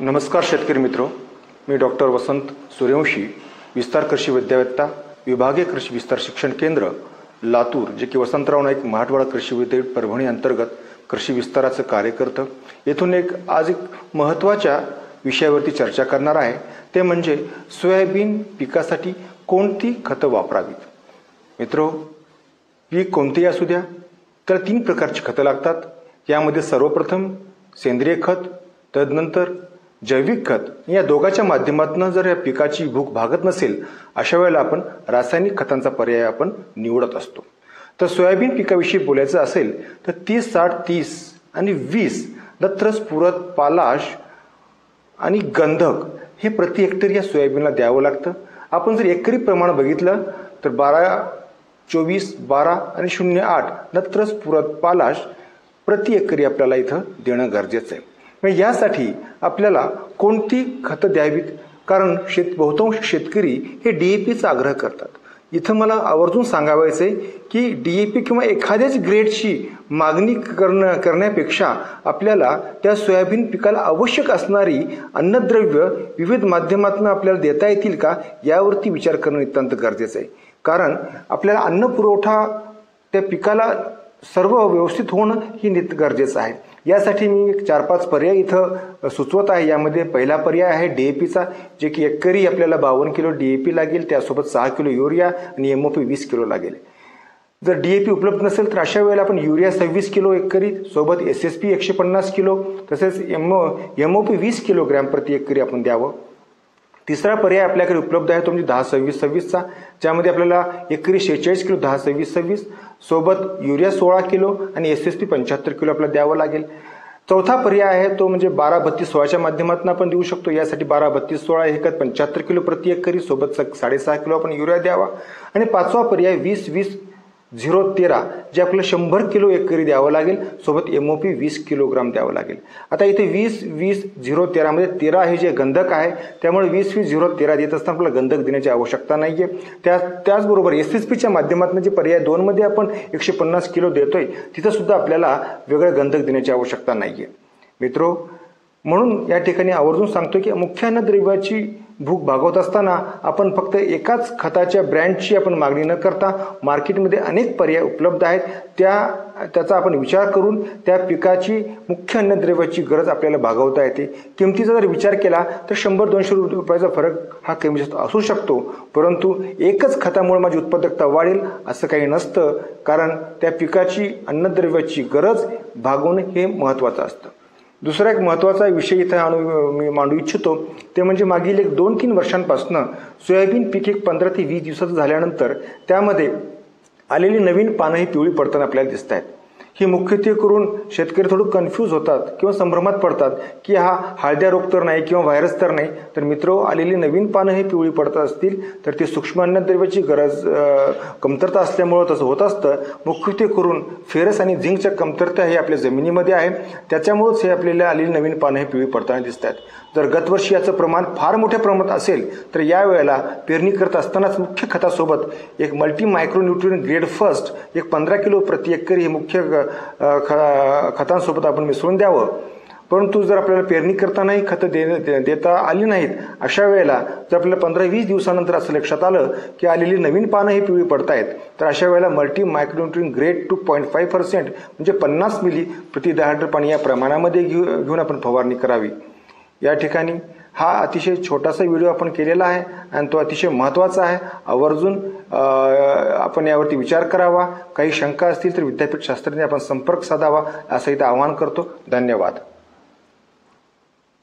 नमस्कार शेतकरी मित्रों, मी डॉक्टर वसंत सूर्यवंशी, विस्तार कृषी विद्यावेत्ता, विभागीय कृषी विस्तार शिक्षण केंद्र लातूर, जे की वसंतराव नाईक मराठवाडा कृषी विद्यापीठ परभणी अंतर्गत कृषी विस्ताराचं कार्य करतं. येथून आज एक महत्त्वाच्या विषयावरती चर्चा करणार आहे, ते म्हणजे सोयाबीन पिकासाठी कोणती खतं वापरावीत. मित्रो, पीक कोणतेही असू द्या, तर 3 प्रकारची खतं लागतात. यामध्ये सर्वप्रथम सेंद्रिय खत, तदनंतर जैविक खत. या दोघांच्या माध्यमातून जर या पिकाची भूक भागत नसेल, अशा वेळेला आपण रासायनिक खतांचा पर्याय आपण निवडत असतो. तर सोयाबीन पिकाविषयी बोलायचं असेल तर 30-60-30 आणि 20 नत्र, स्फुरद, पालाश आणि गंधक हे प्रति हेक्टर या सोयाबीनला द्यावं लागतं. आपण जर एकरी प्रमाण बघितलं तर 12-24-12 आणि 0-8 नत्र, स्फुरद, पालाश प्रति एकरी आपल्याला इथं देणं गरजेचं आहे. मग यासाठी आपल्याला कोणती खतं द्यावीत, कारण बहुतांश शेतकरी हे DAPचा आग्रह करतात. इथं मला आवर्जून सांगायचं आहे की DAP किंवा एखाद्याच ग्रेडची मागणी करण्यापेक्षा आपल्याला त्या सोयाबीन पिकाला आवश्यक असणारी अन्नद्रव्य विविध माध्यमातून आपल्याला देता येतील का, यावरती विचार करणं नितांत गरजेचं आहे. कारण आपल्याला अन्न पुरवठा त्या पिकाला सर्व व्यवस्थित होणं ही गरजेचं आहे. यासाठी मी 4-5 पर्याय इथं सुचवत आहे. यामध्ये पहिला पर्याय आहे DAPचा, जे की एकरी आपल्याला 52 किलो DAP लागेल, त्यासोबत 6 किलो युरिया आणि MOP 20 किलो लागेल. जर DAP उपलब्ध नसेल तर अशा वेळेला आपण युरिया 26 किलो एकरी, सोबत SSP 150 किलो, तसेच MOP 20 किलोग्रॅम प्रति एकरी आपण द्यावं. तिसरा पर्याय आपल्याकडे उपलब्ध आहे तो म्हणजे 10-26-26चा, ज्यामध्ये आपल्याला एकरी 46 किलो 10-26-26 सोबत युरिया 16 किलो आणि SSP 75 किलो आपल्याला द्यावं लागेल. चौथा पर्याय आहे तो म्हणजे 12-32-16च्या माध्यमातून आपण देऊ शकतो. यासाठी 12-32-16 हे खत 75 किलो प्रति एकरी, सोबत 6.5 किलो आपण युरिया द्यावा. आणि पाचवा पर्याय 20-20-0-13, जे आपल्याला 100 किलो एकरी द्यावं लागेल, सोबत MOP 20 किलोग्राम द्यावं लागेल. आता इथे 20-20-0-13 मध्ये 13 हे जे गंधक आहे, त्यामुळे 20-20-0-13 देत असताना आपल्याला गंधक देण्याची आवश्यकता नाहीये. त्याचबरोबर SSPच्या माध्यमातून जे पर्याय 2 मध्ये आपण 150 किलो देतोय, तिथं सुद्धा आपल्याला वेगळं गंधक देण्याची आवश्यकता नाहीये. मित्रो, म्हणून या ठिकाणी आवर्जून सांगतो की मुख्य अन्नद्रव्याची भूक भागवत असताना आपण फक्त एकाच खताच्या ब्रँडची आपण मागणी न करता मार्केटमध्ये अनेक पर्याय उपलब्ध आहेत, त्याचा आपण विचार करून त्या पिकाची मुख्य अन्नद्रव्याची गरज आपल्याला भागवता येते. किमतीचा जर विचार केला तर 100-200 रुपयाचा फरक हा कमी जास्त असू शकतो, परंतु एकच खतामुळे माझी उत्पादकता वाढेल असं काही नसतं. कारण त्या पिकाची अन्नद्रव्याची गरज भागवणं हे महत्त्वाचं असतं. दुसरा एक महत्त्वाचा विषय इथं मी मांडू इच्छितो, ते म्हणजे मागील 2-3 वर्षांपासून सोयाबीन पीक 15 ते 20 दिवसाचं झाल्यानंतर त्यामध्ये आलेली नवीन पानं ही पिवळी पडताना आपल्याला दिसत आहेत. ही मुख्यत्वे करून शेतकरी थोडं कन्फ्यूज होतात किंवा संभ्रमात पडतात की हा हळद्या रोग तर नाही किंवा व्हायरस तर नाही. तर मित्रो, आलेली नवीन पानं हे पिवळी पडत असतील तर ते सूक्ष्म अन्नद्रव्याची गरज कमतरता असल्यामुळं तसं होत असतं. मुख्यत्वे करून फेरस आणि झिंकच्या कमतरता हे आपल्या जमिनीमध्ये आहे, त्याच्यामुळेच हे आपल्याला आलेली नवीन पानं हे पिवळी पडताना दिसत आहेत. जर गतवर्षी याचं प्रमाण फार मोठ्या प्रमाणात असेल तर यावेळेला पेरणी करत असतानाच मुख्य खतासोबत एक मल्टी मायक्रोन्यूट्रिएंट ग्रेड फर्स्ट 15 किलो प्रति एकरी हे मुख्य खतांसोबत आपण मिसळून द्यावं. परंतु जर आपल्याला पेरणी करतानाही खतं देता आली नाहीत, अशा वेळेला जर आपल्याला 15-20 दिवसानंतर असं लक्षात आलं की आलेली नवीन पानं ही पिवळी पडतायत, तर अशा वेळेला मल्टी मायक्रोन्यूट्रिएंट ग्रेड 2.5% म्हणजे 50 मिली प्रति 10 लिटर पाणी या प्रमाणामध्ये घेऊन आपण फवारणी करावी. या ठिकाणी हा अतिशय छोटासा व्हिडिओ आपण केलेला आहे आणि तो अतिशय महत्त्वाचा आहे. आवर्जून आपण यावरती विचार करावा. काही शंका असतील तर विद्यापीठ शास्त्रज्ञ आपण संपर्क साधावा असं इथं आवाहन करतो. धन्यवाद.